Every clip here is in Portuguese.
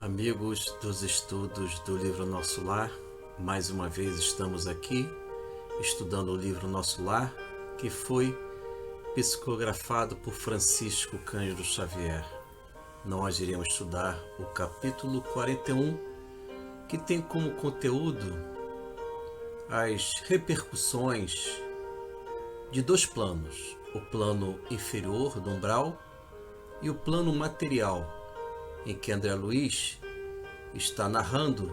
Amigos dos estudos do livro Nosso Lar, mais uma vez estamos aqui estudando o livro Nosso Lar, que foi psicografado por Francisco Cândido Xavier. Nós iremos estudar o capítulo 41, que tem como conteúdo as repercussões de dois planos, o plano inferior do umbral e o plano material, em que André Luiz está narrando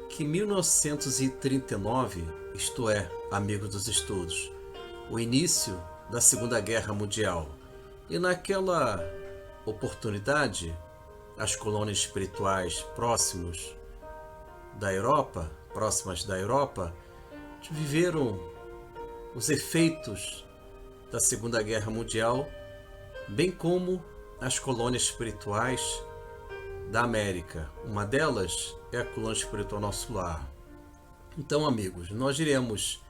que em 1939, isto é, amigos dos estudos, o início da Segunda Guerra Mundial, e naquela oportunidade, as colônias espirituais próximas da Europa viveram os efeitos da Segunda Guerra Mundial, bem como as colônias espirituais da América. Uma delas é a colônia espiritual Nosso Lar. Então, amigos, nós iremos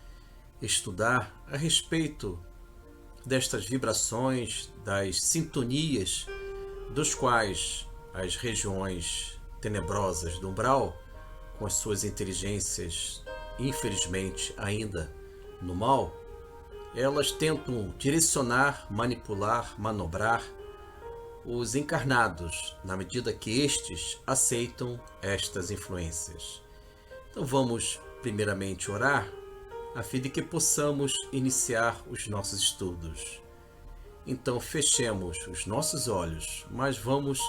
estudar a respeito destas vibrações, das sintonias, dos quais as regiões tenebrosas do umbral, com as suas inteligências, infelizmente ainda no mal, elas tentam direcionar, manipular, manobrar os encarnados, na medida que estes aceitam estas influências. Então vamos primeiramente orar, a fim de que possamos iniciar os nossos estudos. Então fechemos os nossos olhos, mas vamos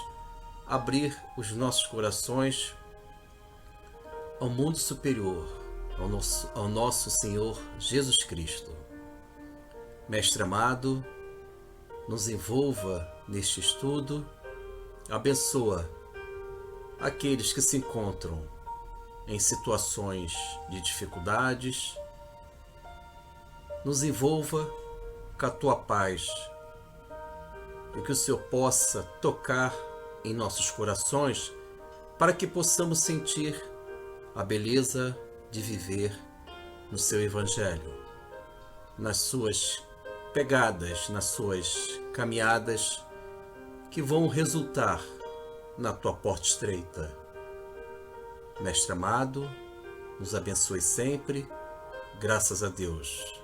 abrir os nossos corações ao mundo superior, ao nosso Senhor Jesus Cristo. Mestre amado, nos envolva neste estudo, abençoa aqueles que se encontram em situações de dificuldades, nos envolva com a tua paz e que o Senhor possa tocar em nossos corações para que possamos sentir a beleza de viver no seu Evangelho, nas suas pegadas, nas suas caminhadas que vão resultar na tua porta estreita. Mestre amado, nos abençoe sempre, graças a Deus.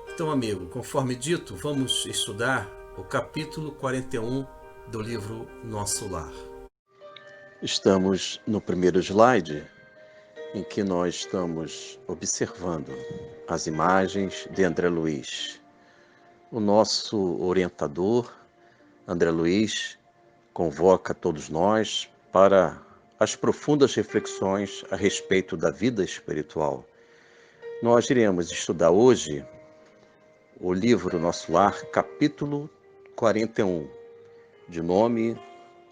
Então, amigo, conforme dito, vamos estudar o capítulo 41 do livro Nosso Lar. Estamos no primeiro slide, em que nós estamos observando as imagens de André Luiz. O nosso orientador, André Luiz, convoca todos nós para as profundas reflexões a respeito da vida espiritual. Nós iremos estudar hoje o livro Nosso Lar, capítulo 41, de nome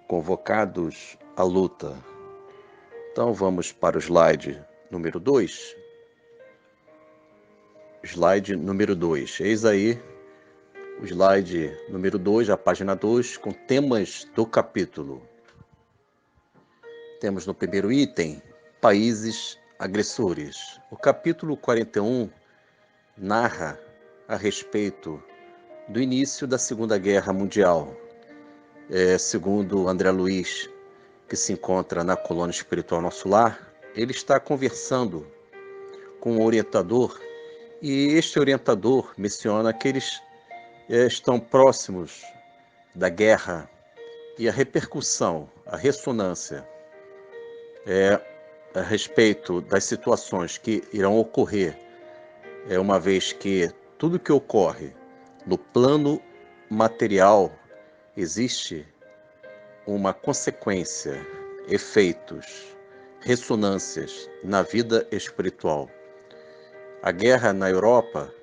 Convocados à Luta. Então vamos para o slide número 2. Slide número 2. Eis aí o slide número 2, a página 2, com temas do capítulo. Temos no primeiro item, países agressores. O capítulo 41 narra a respeito do início da Segunda Guerra Mundial. Segundo André Luiz, que se encontra na colônia espiritual Nosso Lar, ele está conversando com um orientador, e este orientador menciona que eles estão próximos da guerra e a repercussão, a ressonância a respeito das situações que irão ocorrer, uma vez que tudo que ocorre no plano material existe uma consequência, efeitos, ressonâncias na vida espiritual. A guerra na Europa,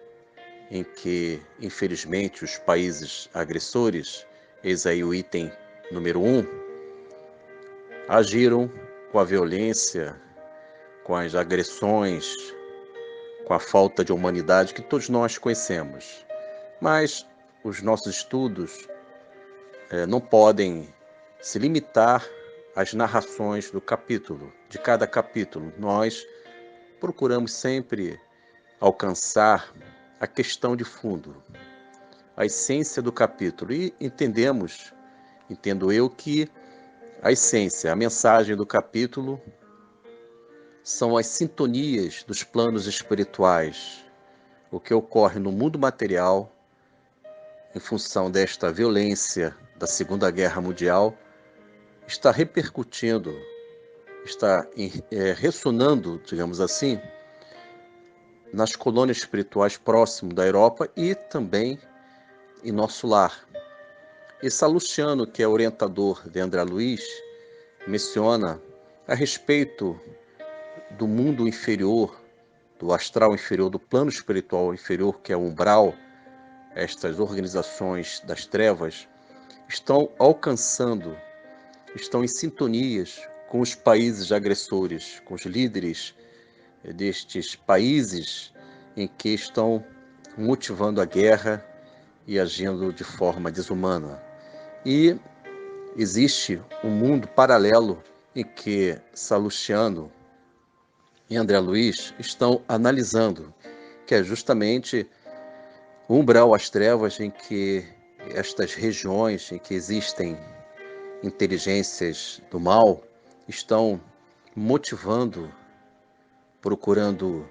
em que, infelizmente, os países agressores, eis aí o item número 1, agiram com a violência, com as agressões, com a falta de humanidade que todos nós conhecemos. Mas os nossos estudos não podem se limitar às narrações do capítulo, de cada capítulo. Nós procuramos sempre alcançar a questão de fundo, a essência do capítulo, e entendo eu que A essência, a mensagem do capítulo são as sintonias dos planos espirituais, o que ocorre no mundo material em função desta violência da Segunda Guerra Mundial, está repercutindo, está ressonando, digamos assim, nas colônias espirituais próximo da Europa e também em nosso lar. E Salustiano, que é orientador de André Luiz, menciona a respeito do mundo inferior, do astral inferior, do plano espiritual inferior, que é o umbral. Estas organizações das trevas estão alcançando, estão em sintonias com os países agressores, com os líderes destes países em que estão motivando a guerra e agindo de forma desumana. E existe um mundo paralelo em que Salustiano e André Luiz estão analisando, que é justamente o umbral, as trevas, em que estas regiões em que existem inteligências do mal estão motivando, procurando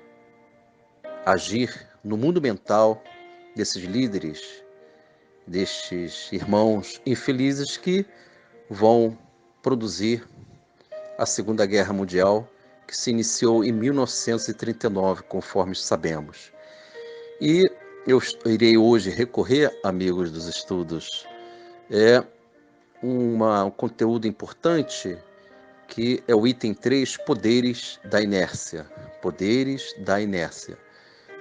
agir no mundo mental desses líderes, destes irmãos infelizes que vão produzir a Segunda Guerra Mundial, que se iniciou em 1939, conforme sabemos. E eu irei hoje recorrer, amigos dos estudos, um conteúdo importante, que é o item 3, Poderes da Inércia. Poderes da Inércia.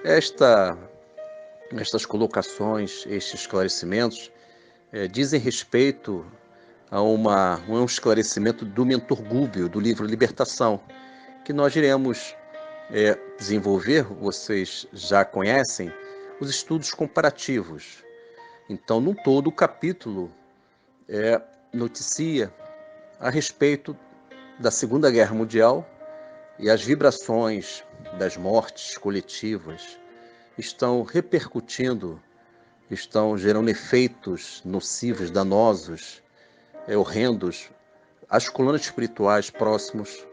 Estas colocações, estes esclarecimentos, dizem respeito a um esclarecimento do mentor Gubbio, do livro Libertação, que nós iremos desenvolver. Vocês já conhecem os estudos comparativos. Então, no todo, o capítulo noticia a respeito da Segunda Guerra Mundial, e as vibrações das mortes coletivas estão repercutindo, estão gerando efeitos nocivos, danosos, horrendos, às colônias espirituais próximas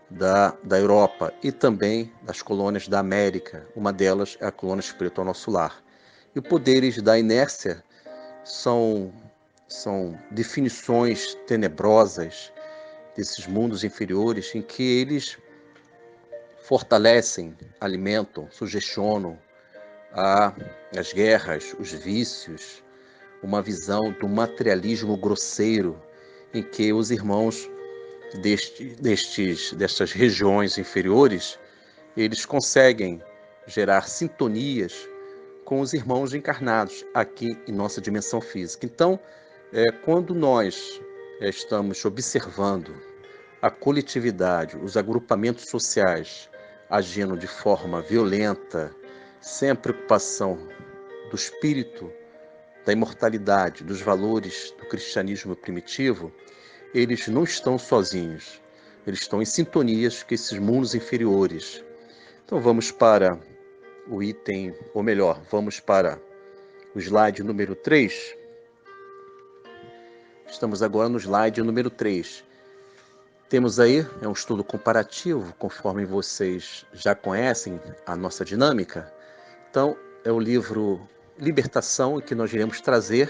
da Europa e também das colônias da América. Uma delas é a colônia espiritual Nosso Lar. E poderes da inércia são definições tenebrosas desses mundos inferiores em que eles fortalecem, alimentam, sugestionam as guerras, os vícios, uma visão do materialismo grosseiro em que os irmãos destas regiões inferiores, eles conseguem gerar sintonias com os irmãos encarnados aqui em nossa dimensão física. Então, quando nós estamos observando a coletividade, os agrupamentos sociais agindo de forma violenta, sem a preocupação do espírito, da imortalidade, dos valores do cristianismo primitivo, eles não estão sozinhos, eles estão em sintonias com esses mundos inferiores. Então vamos para o item, ou melhor, vamos para o slide número 3. Estamos agora no slide número 3. Temos aí um estudo comparativo, conforme vocês já conhecem a nossa dinâmica. Então, é o livro Libertação, em que nós iremos trazer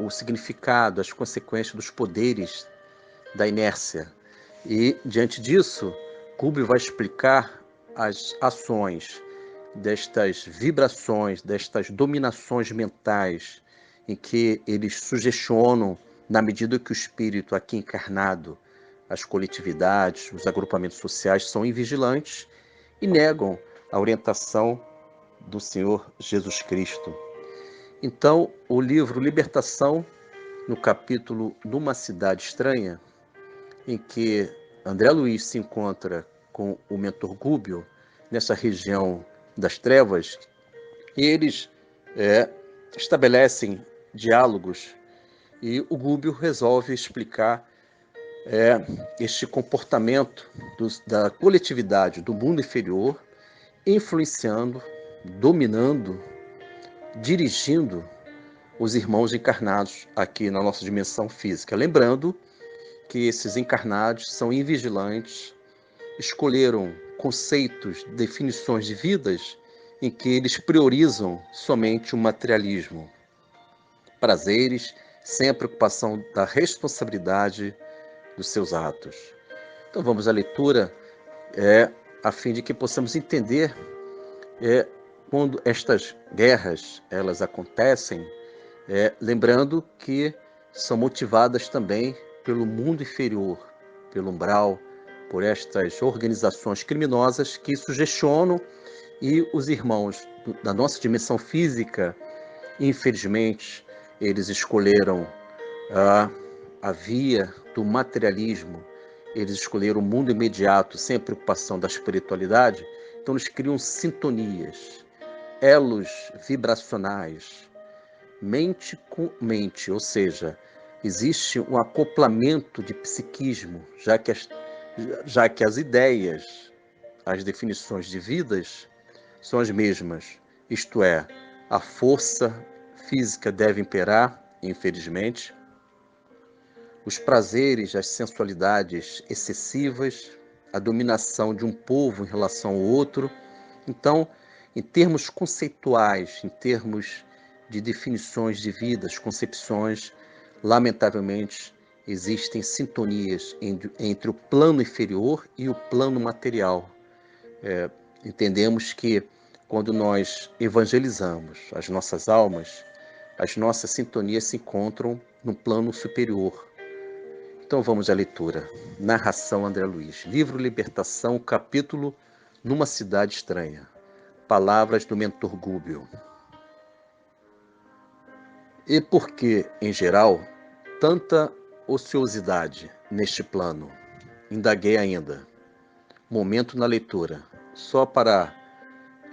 o significado, as consequências dos poderes da inércia. E, diante disso, Gubbio vai explicar as ações destas vibrações, destas dominações mentais, em que eles sugestionam, na medida que o espírito aqui encarnado, as coletividades, os agrupamentos sociais são invigilantes e negam a orientação do Senhor Jesus Cristo. Então, o livro Libertação, no capítulo Numa Cidade Estranha, em que André Luiz se encontra com o mentor Gubbio, nessa região das trevas, e eles estabelecem diálogos, e o Gubbio resolve explicar este comportamento da coletividade do mundo inferior, influenciando, dominando, dirigindo os irmãos encarnados aqui na nossa dimensão física. Lembrando que esses encarnados são invigilantes, escolheram conceitos, definições de vidas em que eles priorizam somente o materialismo, prazeres, sem a preocupação da responsabilidade dos seus atos. Então vamos à leitura, a fim de que possamos entender quando estas guerras elas acontecem, lembrando que são motivadas também pelo mundo inferior, pelo umbral, por estas organizações criminosas que sugestionam, e os irmãos da nossa dimensão física, infelizmente, eles escolheram a via do materialismo, eles escolheram o mundo imediato sem a preocupação da espiritualidade, então eles criam sintonias, elos vibracionais, mente com mente, ou seja, existe um acoplamento de psiquismo, já que as ideias, as definições de vidas são as mesmas, isto é, a força física deve imperar, infelizmente, os prazeres, as sensualidades excessivas, a dominação de um povo em relação ao outro. Então, em termos conceituais, em termos de definições de vidas, concepções, lamentavelmente, existem sintonias entre o plano inferior e o plano material. Entendemos que quando nós evangelizamos as nossas almas, as nossas sintonias se encontram no plano superior. Então vamos à leitura. Narração André Luiz. Livro Libertação, capítulo Numa Cidade Estranha. Palavras do mentor Gúbio. E por que, em geral, tanta ociosidade neste plano? Indaguei ainda. Momento na leitura. Só para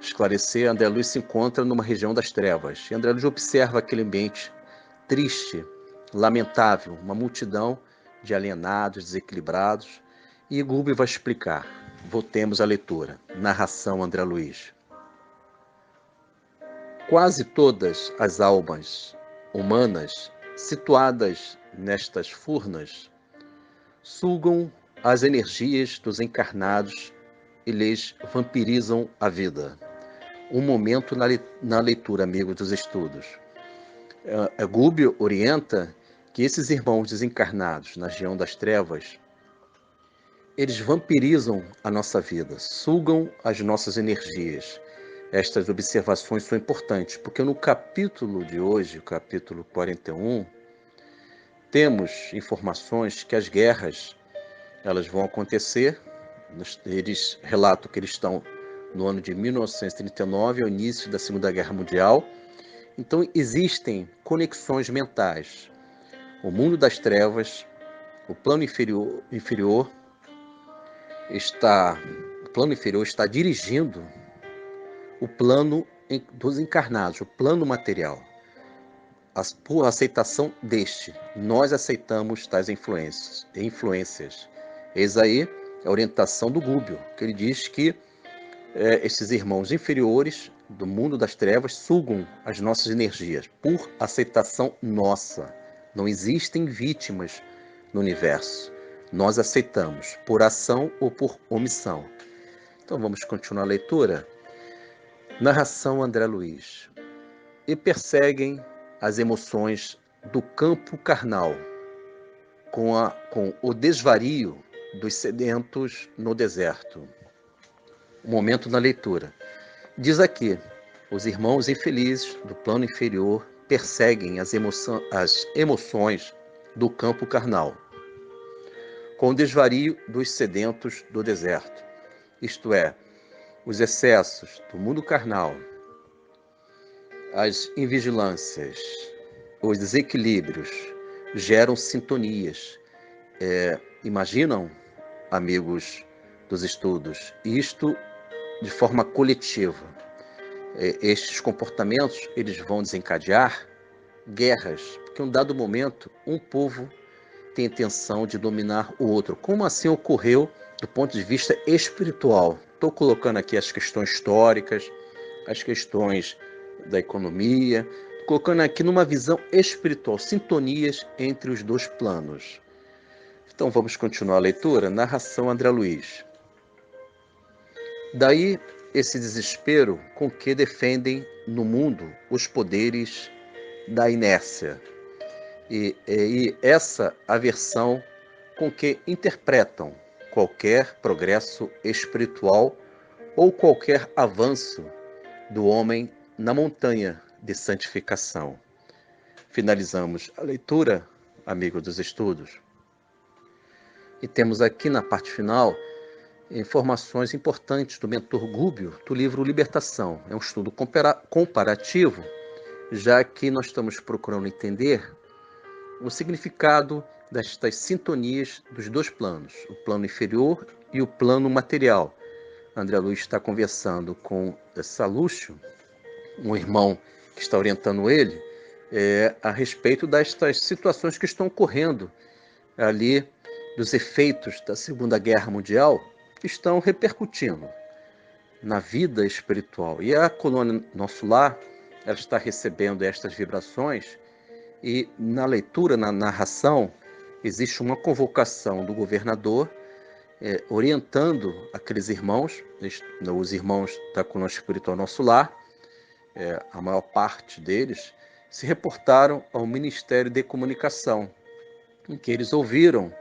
esclarecer, André Luiz se encontra numa região das trevas. E André Luiz observa aquele ambiente triste, lamentável, uma multidão de alienados, desequilibrados. E Gúbio vai explicar. Voltemos à leitura. Narração André Luiz. Quase todas as almas humanas situadas nestas furnas sugam as energias dos encarnados e lhes vampirizam a vida. Um momento na leitura, amigos dos estudos. Gúbio orienta que esses irmãos desencarnados na região das trevas, eles vampirizam a nossa vida, sugam as nossas energias. Estas observações são importantes, porque no capítulo de hoje, o capítulo 41, temos informações que as guerras elas vão acontecer. Eles relatam que eles estão no ano de 1939, ao início da Segunda Guerra Mundial. Então existem conexões mentais. O mundo das trevas, o plano inferior está dirigindo o plano dos encarnados, o plano material. Por aceitação deste, nós aceitamos tais influências. Eis aí a orientação do Gúbio, que ele diz que esses irmãos inferiores do mundo das trevas sugam as nossas energias por aceitação nossa. Não existem vítimas no universo. Nós aceitamos por ação ou por omissão. Então vamos continuar a leitura. Narração André Luiz. E perseguem as emoções do campo carnal com o desvario dos sedentos no deserto. Um momento na leitura. Diz aqui, os irmãos infelizes do plano inferior perseguem as emoções do campo carnal com o desvario dos sedentos do deserto. Isto é, os excessos do mundo carnal, as invigilâncias, os desequilíbrios geram sintonias. Imaginam, amigos dos estudos, isto de forma coletiva. Estes comportamentos eles vão desencadear guerras, porque em um dado momento um povo tem a intenção de dominar o outro. Como assim ocorreu do ponto de vista espiritual? Estou colocando aqui as questões históricas, as questões da economia, colocando aqui numa visão espiritual, sintonias entre os dois planos. Então vamos continuar a leitura. Narração André Luiz. Daí esse desespero com que defendem no mundo os poderes da inércia e essa aversão com que interpretam qualquer progresso espiritual ou qualquer avanço do homem na montanha de santificação. Finalizamos a leitura, amigo dos estudos. E temos aqui na parte final informações importantes do mentor Gubbio, do livro Libertação. É um estudo comparativo, já que nós estamos procurando entender o significado destas sintonias dos dois planos, o plano inferior e o plano material. André Luiz está conversando com Salúcio, um irmão que está orientando ele, a respeito destas situações que estão ocorrendo ali, dos efeitos da Segunda Guerra Mundial, que estão repercutindo na vida espiritual. E a colônia Nosso Lar, ela está recebendo estas vibrações, e na leitura, na narração, existe uma convocação do governador orientando aqueles irmãos, os irmãos da colônia espiritual Nosso Lar, a maior parte deles, se reportaram ao Ministério de Comunicação, em que eles ouviram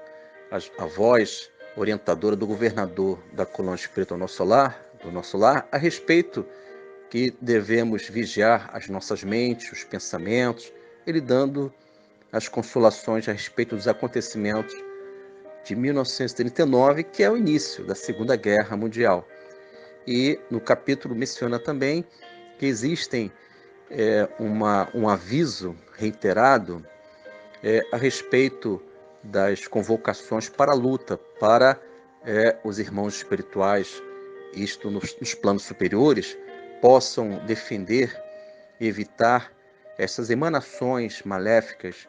a voz orientadora do governador da colônia espiritual do Nosso Lar, a respeito que devemos vigiar as nossas mentes, os pensamentos, ele dando as consolações a respeito dos acontecimentos de 1939, que é o início da Segunda Guerra Mundial. E no capítulo menciona também que existem um aviso reiterado a respeito das convocações para a luta, para os irmãos espirituais, isto nos planos superiores, possam defender e evitar essas emanações maléficas,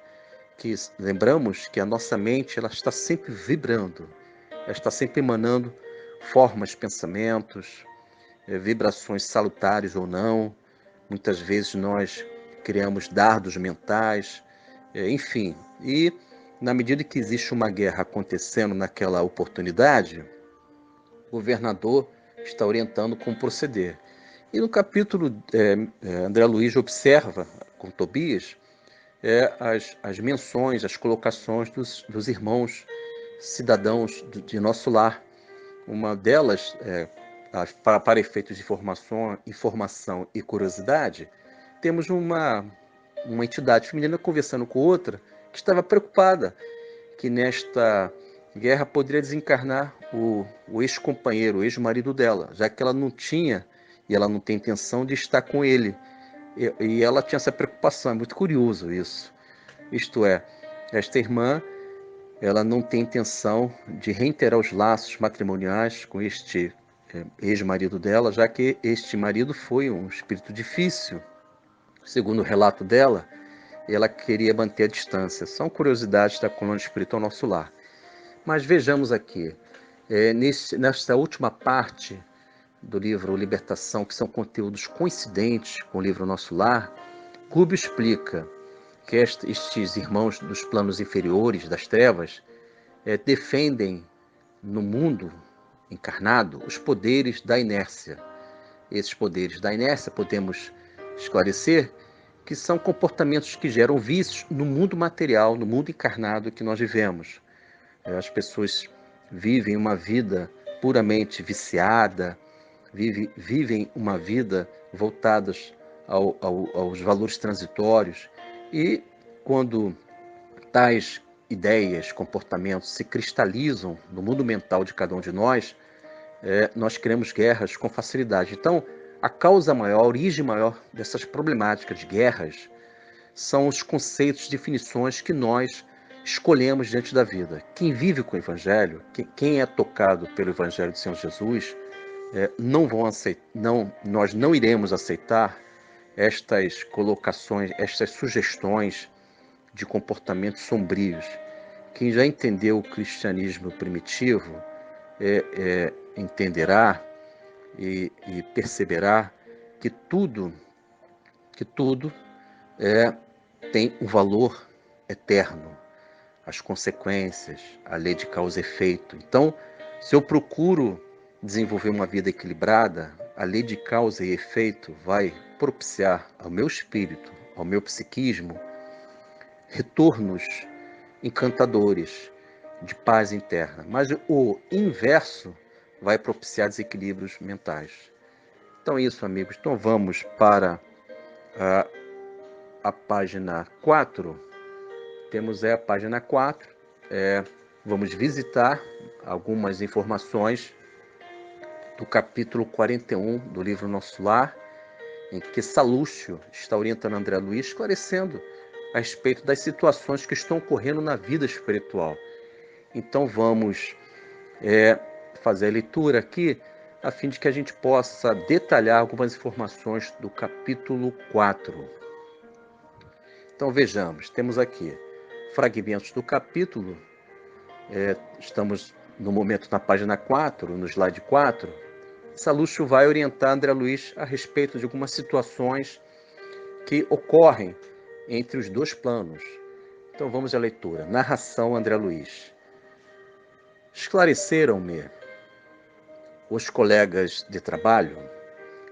que lembramos que a nossa mente ela está sempre vibrando, ela está sempre emanando formas, pensamentos, vibrações salutares ou não. Muitas vezes nós criamos dardos mentais, enfim. E na medida que existe uma guerra acontecendo naquela oportunidade, o governador está orientando como proceder. E no capítulo, André Luiz observa com Tobias as menções, as colocações dos irmãos cidadãos de Nosso Lar. Uma delas, para efeitos de informação e curiosidade, temos uma entidade feminina conversando com outra que estava preocupada que nesta guerra poderia desencarnar o ex-companheiro, o ex-marido dela, já que ela não tinha e ela não tem intenção de estar com ele. E ela tinha essa preocupação, é muito curioso isso. Isto é, esta irmã, ela não tem intenção de reiterar os laços matrimoniais com este ex-marido dela, já que este marido foi um espírito difícil. Segundo o relato dela, ela queria manter a distância. São curiosidades da colônia espiritual Nosso Lar. Mas vejamos aqui, nesta última parte do livro Libertação, que são conteúdos coincidentes com o livro Nosso Lar, Gubbio explica que estes irmãos dos planos inferiores, das trevas, defendem no mundo encarnado os poderes da inércia. Esses poderes da inércia, podemos esclarecer, que são comportamentos que geram vícios no mundo material, no mundo encarnado que nós vivemos. As pessoas vivem uma vida puramente viciada, vivem uma vida voltadas aos valores transitórios, e quando tais ideias, comportamentos se cristalizam no mundo mental de cada um de nós, nós criamos guerras com facilidade. Então, a causa maior, a origem maior dessas problemáticas de guerras são os conceitos, definições que nós escolhemos diante da vida. Quem vive com o Evangelho, quem é tocado pelo Evangelho do Senhor Jesus, nós não iremos aceitar estas colocações, estas sugestões de comportamentos sombrios. Quem já entendeu o cristianismo primitivo entenderá e perceberá que tudo tem um valor eterno, as consequências, a lei de causa e efeito. Então, se eu procuro desenvolver uma vida equilibrada, a lei de causa e efeito vai propiciar ao meu espírito, ao meu psiquismo, retornos encantadores de paz interna. Mas o inverso vai propiciar desequilíbrios mentais. Então é isso, amigos. Então vamos para a página 4. Temos a página 4. Vamos visitar algumas informações do capítulo 41 do livro Nosso Lar, em que Salúcio está orientando André Luiz, esclarecendo a respeito das situações que estão ocorrendo na vida espiritual. Então vamos fazer a leitura aqui, a fim de que a gente possa detalhar algumas informações do capítulo 4. Então vejamos, temos aqui fragmentos do capítulo, estamos no momento na página 4, no slide 4. Salúcio vai orientar André Luiz a respeito de algumas situações que ocorrem entre os dois planos. Então vamos à leitura. Narração André Luiz. Esclareceram-me os colegas de trabalho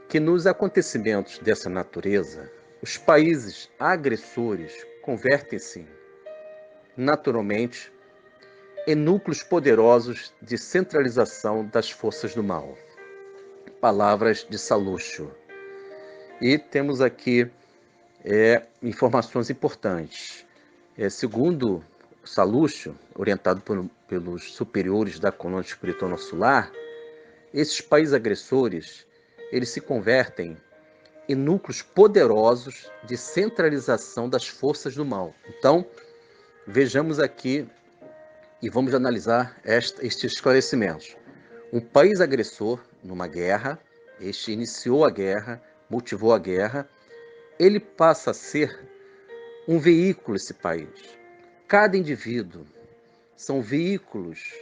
que nos acontecimentos dessa natureza, os países agressores convertem-se naturalmente em núcleos poderosos de centralização das forças do mal. Palavras de Salúcio. E temos aqui informações importantes. Segundo Salúcio, orientado pelos superiores da colônia espiritual Nosso Lar, esses países agressores, eles se convertem em núcleos poderosos de centralização das forças do mal. Então, vejamos aqui e vamos analisar estes esclarecimentos. Um país agressor, numa guerra, este iniciou a guerra, motivou a guerra, ele passa a ser um veículo, esse país. Cada indivíduo são veículos,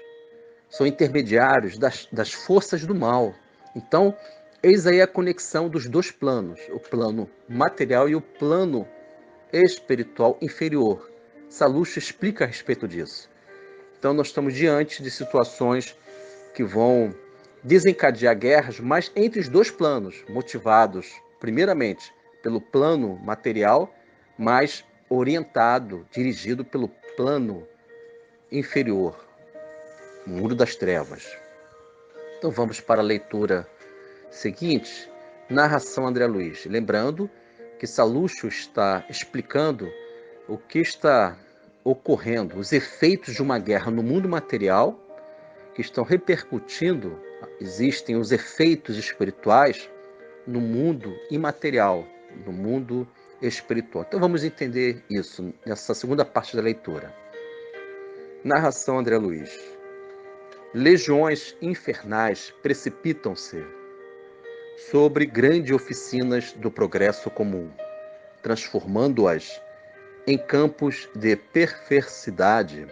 são intermediários das forças do mal. Então, eis aí a conexão dos dois planos, o plano material e o plano espiritual inferior. Salúcio explica a respeito disso. Então, nós estamos diante de situações que vão desencadear guerras, mas entre os dois planos, motivados, primeiramente, pelo plano material, mas orientado, dirigido pelo plano inferior, o mundo das trevas. Então vamos para a leitura seguinte, narração André Luiz. Lembrando que Salúcio está explicando o que está ocorrendo, os efeitos de uma guerra no mundo material, que estão repercutindo, existem os efeitos espirituais no mundo imaterial, no mundo espiritual. Então vamos entender isso nessa segunda parte da leitura. Narração André Luiz. Legiões infernais precipitam-se sobre grandes oficinas do progresso comum, transformando-as em campos de perversidade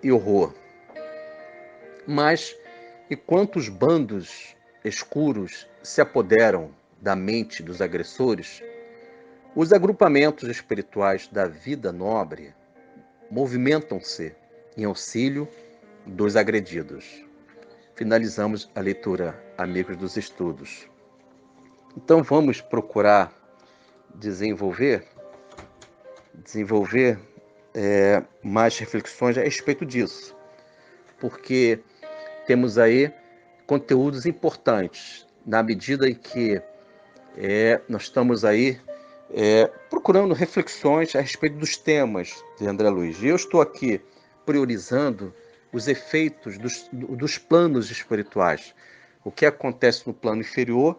e horror. Mas, enquanto os bandos escuros se apoderam da mente dos agressores, os agrupamentos espirituais da vida nobre movimentam-se em auxílio dos agredidos. Finalizamos a leitura, amigos dos estudos. Então vamos procurar desenvolver mais reflexões a respeito disso, porque temos aí conteúdos importantes, na medida em que nós estamos aí procurando reflexões a respeito dos temas de André Luiz. E eu estou aqui priorizando os efeitos dos planos espirituais. O que acontece no plano inferior,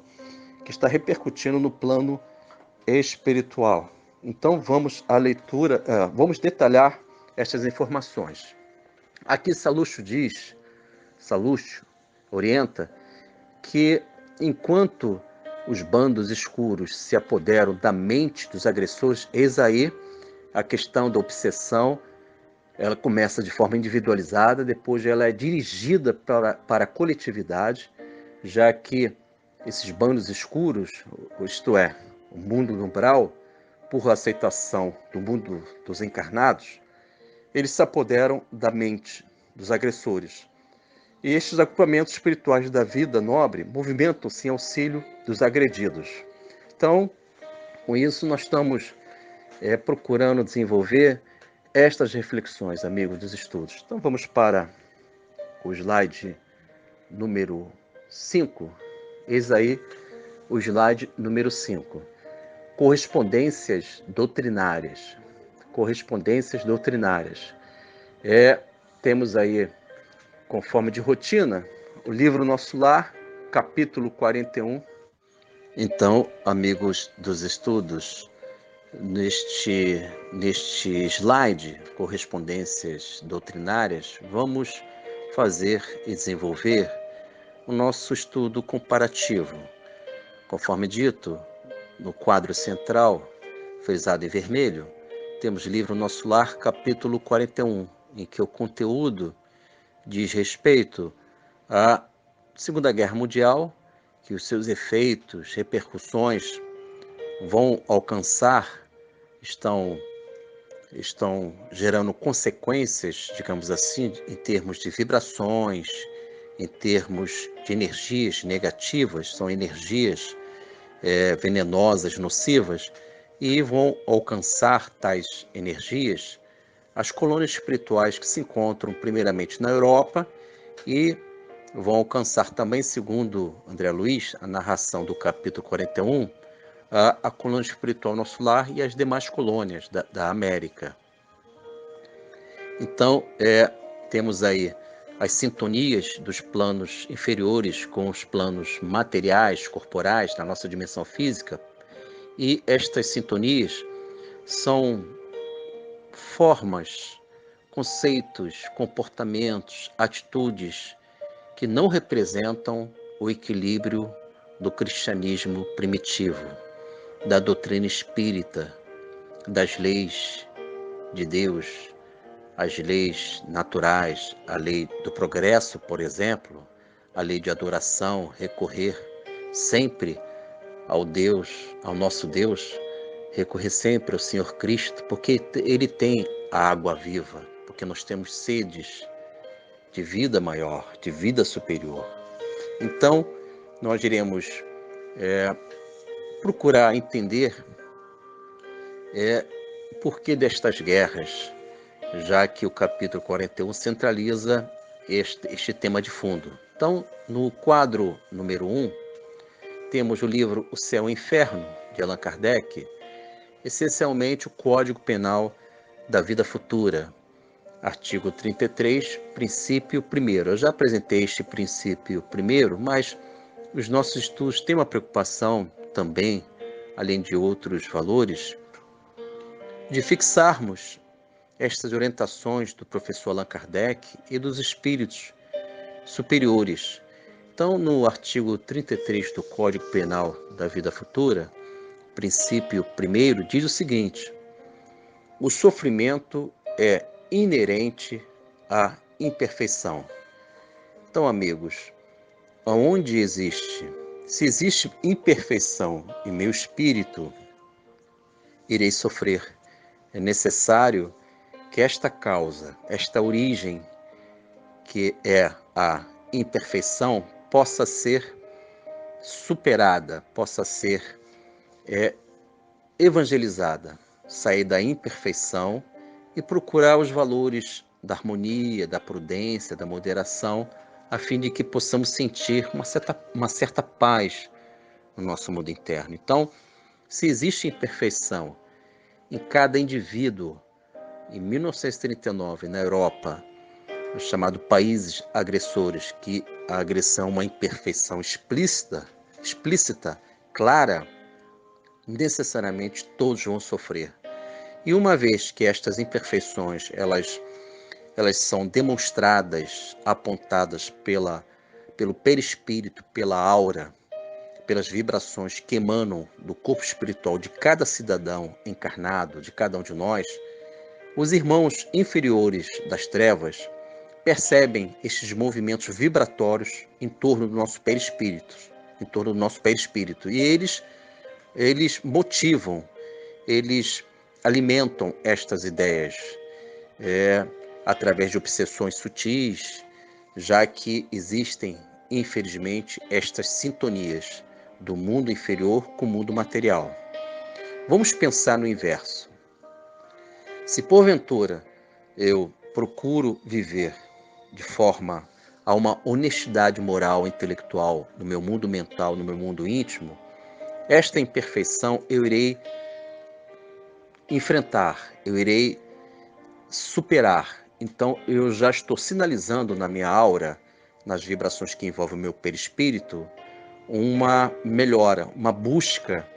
que está repercutindo no plano espiritual. Então vamos à leitura, vamos detalhar estas informações. Aqui Salúcio orienta que enquanto os bandos escuros se apoderam da mente dos agressores, eis aí a questão da obsessão, ela começa de forma individualizada, depois ela é dirigida para a coletividade, já que esses bandos escuros, isto é, o mundo do umbral, por aceitação do mundo dos encarnados, eles se apoderam da mente dos agressores. E estes agrupamentos espirituais da vida nobre movimentam-se em auxílio dos agredidos. Então, com isso, nós estamos procurando desenvolver estas reflexões, amigos dos estudos. Então, vamos para o slide número 5. Eis aí o slide número 5. Correspondências doutrinárias. Correspondências doutrinárias. Temos aí, conforme de rotina, o livro Nosso Lar, capítulo 41. Então, amigos dos estudos, neste slide, correspondências doutrinárias, vamos fazer e desenvolver o nosso estudo comparativo. Conforme dito, no quadro central, frisado em vermelho, temos livro Nosso Lar, capítulo 41, em que o conteúdo diz respeito à Segunda Guerra Mundial, que os seus efeitos, repercussões vão alcançar, estão gerando consequências, digamos assim, em termos de vibrações, em termos de energias negativas, são energias venenosas, nocivas, e vão alcançar tais energias as colônias espirituais que se encontram primeiramente na Europa e vão alcançar também, segundo André Luiz, a narração do capítulo 41, a colônia espiritual Nosso Lar e as demais colônias da América. Então, temos aí as sintonias dos planos inferiores com os planos materiais, corporais, da nossa dimensão física, e estas sintonias são formas, conceitos, comportamentos, atitudes que não representam o equilíbrio do cristianismo primitivo, da doutrina espírita, das leis de Deus, as leis naturais, a lei do progresso, por exemplo, a lei de adoração, recorrer sempre ao Deus, ao nosso Deus, recorrer sempre ao Senhor Cristo, porque Ele tem a água viva, porque nós temos sedes de vida maior, de vida superior. Então, nós iremos procurar entender o porquê destas guerras, já que o capítulo 41 centraliza este tema de fundo. Então, no quadro número 1, temos o livro O Céu e o Inferno, de Allan Kardec, essencialmente o Código Penal da Vida Futura, artigo 33, princípio 1º. Eu já apresentei este princípio 1º, mas os nossos estudos têm uma preocupação também, além de outros valores, de fixarmos estas orientações do professor Allan Kardec e dos espíritos superiores. Então, no artigo 33 do Código Penal da Vida Futura, princípio 1º, diz o seguinte: o sofrimento é inerente à imperfeição. Então, amigos, se existe imperfeição em meu espírito, irei sofrer. É necessário que esta causa, esta origem, que é a imperfeição, possa ser superada, possa ser evangelizada, sair da imperfeição e procurar os valores da harmonia, da prudência, da moderação, a fim de que possamos sentir uma certa paz no nosso mundo interno. Então, se existe imperfeição em cada indivíduo, em 1939, na Europa, os chamados países agressores, que a agressão é uma imperfeição explícita, clara, necessariamente todos vão sofrer. E uma vez que estas imperfeições elas são demonstradas, apontadas pelo perispírito, pela aura, pelas vibrações que emanam do corpo espiritual de cada cidadão encarnado, de cada um de nós, os irmãos inferiores das trevas percebem estes movimentos vibratórios em torno do nosso perispírito, e eles eles motivam, eles alimentam estas ideias através de obsessões sutis, já que existem, infelizmente, estas sintonias do mundo inferior com o mundo material. Vamos pensar no inverso. Se porventura eu procuro viver de forma a uma honestidade moral e intelectual no meu mundo mental, no meu mundo íntimo, esta imperfeição eu irei enfrentar, eu irei superar. Então eu já estou sinalizando na minha aura, nas vibrações que envolvem o meu perispírito, uma melhora, uma busca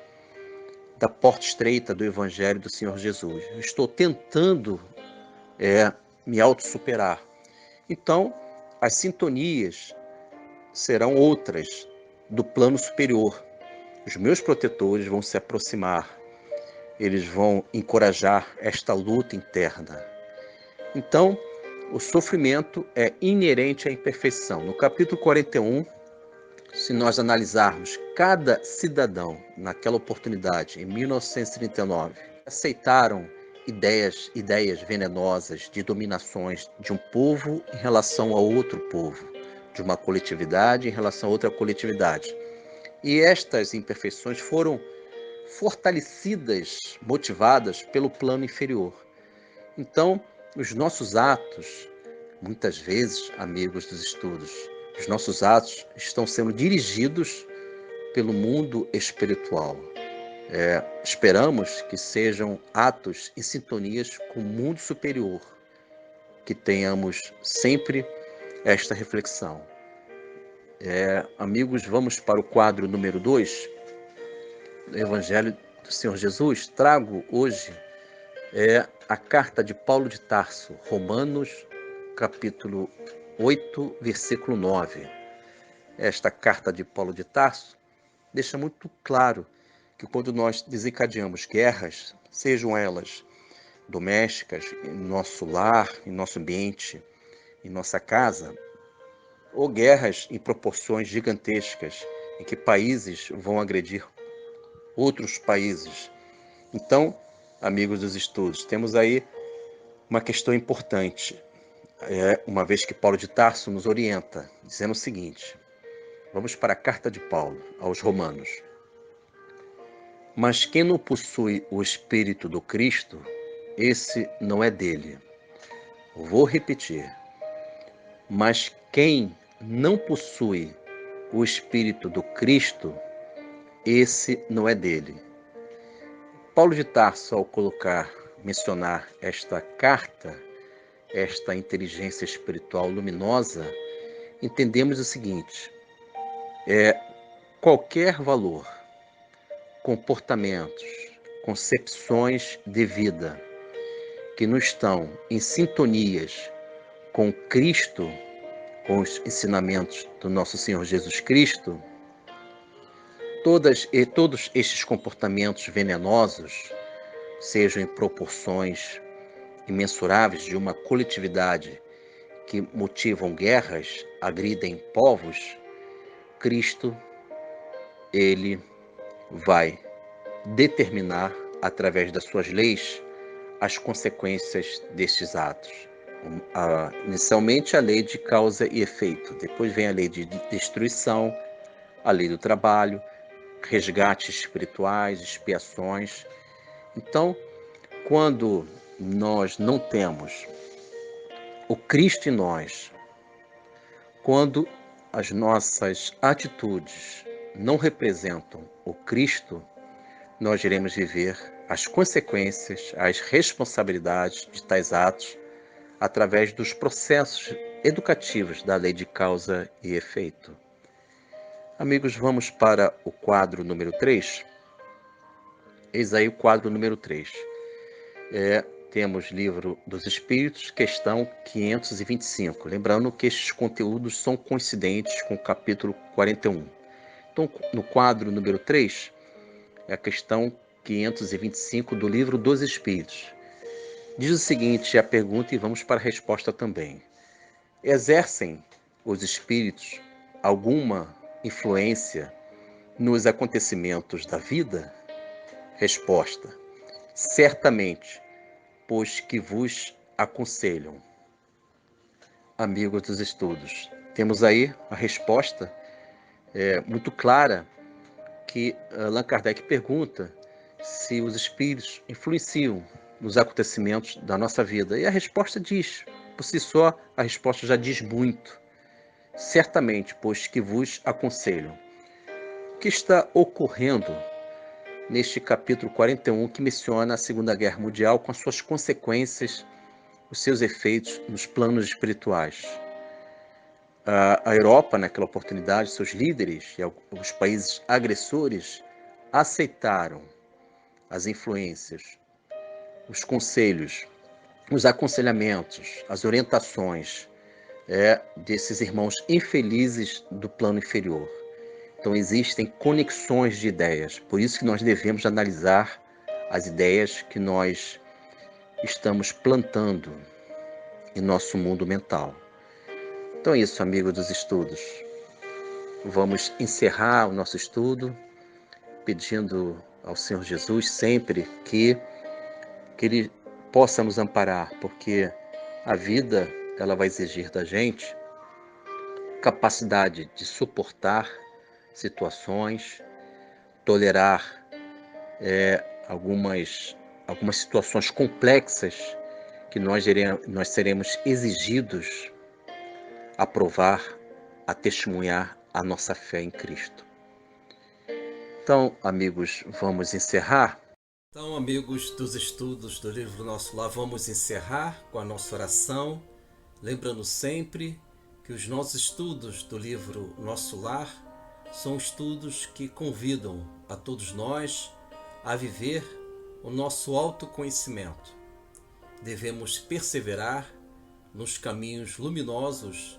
da porta estreita do Evangelho do Senhor Jesus. Eu estou tentando me autossuperar. Então, as sintonias serão outras do plano superior. Os meus protetores vão se aproximar, eles vão encorajar esta luta interna. Então, o sofrimento é inerente à imperfeição. No capítulo 41, se nós analisarmos cada cidadão naquela oportunidade, em 1939, aceitaram ideias venenosas de dominações de um povo em relação a outro povo, de uma coletividade em relação a outra coletividade. E estas imperfeições foram fortalecidas, motivadas pelo plano inferior. Então, os nossos atos, muitas vezes, amigos dos estudos, os nossos atos estão sendo dirigidos pelo mundo espiritual. Esperamos que sejam atos em sintonias com o mundo superior, que tenhamos sempre esta reflexão. Amigos, vamos para o quadro número 2, do Evangelho do Senhor Jesus. Trago hoje a carta de Paulo de Tarso, Romanos, capítulo 8, versículo 9. Esta carta de Paulo de Tarso deixa muito claro que quando nós desencadeamos guerras, sejam elas domésticas, em nosso lar, em nosso ambiente, em nossa casa, ou guerras em proporções gigantescas, em que países vão agredir outros países. Então, amigos dos estudos, temos aí uma questão importante, uma vez que Paulo de Tarso nos orienta, dizendo o seguinte: vamos para a carta de Paulo aos Romanos. Mas quem não possui o Espírito do Cristo, esse não é dele. Vou repetir. Mas quem não possui o Espírito do Cristo, esse não é dele. Paulo de Tarso, ao mencionar esta carta, esta inteligência espiritual luminosa, entendemos o seguinte: qualquer valor, comportamentos, concepções de vida que não estão em sintonias com Cristo, com os ensinamentos do nosso Senhor Jesus Cristo, todos estes comportamentos venenosos, sejam em proporções imensuráveis de uma coletividade que motivam guerras, agridem povos, Cristo, ele vai determinar, através das suas leis, as consequências destes atos. Inicialmente a lei de causa e efeito, depois vem a lei de destruição, a lei do trabalho, resgates espirituais, expiações. Então, quando nós não temos o Cristo em nós, quando as nossas atitudes não representam o Cristo, nós iremos viver as consequências, as responsabilidades de tais atos através dos processos educativos da lei de causa e efeito. Amigos, vamos para o quadro número 3. Eis aí o quadro número 3. Temos Livro dos Espíritos, questão 525. Lembrando que estes conteúdos são coincidentes com o capítulo 41. Então, no quadro número 3, é a questão 525 do Livro dos Espíritos. Diz o seguinte, a pergunta, e vamos para a resposta também. Exercem os espíritos alguma influência nos acontecimentos da vida? Resposta: certamente, pois que vos aconselham. Amigos dos estudos, temos aí a resposta muito clara que Allan Kardec pergunta se os espíritos influenciam nos acontecimentos da nossa vida. E a resposta diz, por si só, a resposta já diz muito. Certamente, pois que vos aconselham. O que está ocorrendo neste capítulo 41, que menciona a Segunda Guerra Mundial com as suas consequências, os seus efeitos nos planos espirituais? A Europa, naquela oportunidade, seus líderes e os países agressores aceitaram as influências, os conselhos, os aconselhamentos, as orientações desses irmãos infelizes do plano inferior. Então existem conexões de ideias, por isso que nós devemos analisar as ideias que nós estamos plantando em nosso mundo mental. Então é isso, amigos dos estudos. Vamos encerrar o nosso estudo pedindo ao Senhor Jesus sempre que Ele possa nos amparar, porque a vida ela vai exigir da gente capacidade de suportar situações, tolerar algumas situações complexas que nós seremos exigidos a provar, a testemunhar a nossa fé em Cristo. Então, amigos, vamos encerrar. Então, amigos dos estudos do livro Nosso Lar, vamos encerrar com a nossa oração, lembrando sempre que os nossos estudos do livro Nosso Lar são estudos que convidam a todos nós a viver o nosso autoconhecimento. Devemos perseverar nos caminhos luminosos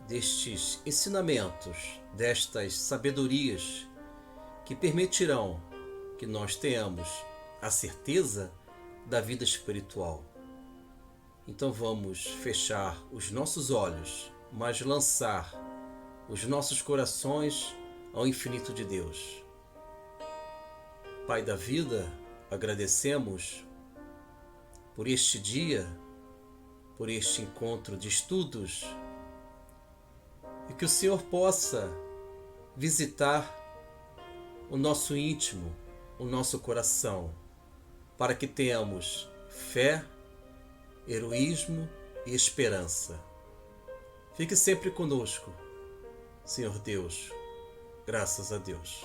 destes ensinamentos, destas sabedorias que permitirão que nós tenhamos a certeza da vida espiritual. Então vamos fechar os nossos olhos, mas lançar os nossos corações ao infinito de Deus. Pai da vida, agradecemos por este dia, por este encontro de estudos, e que o Senhor possa visitar o nosso íntimo, o nosso coração, para que tenhamos fé, heroísmo e esperança. Fique sempre conosco, Senhor Deus, graças a Deus.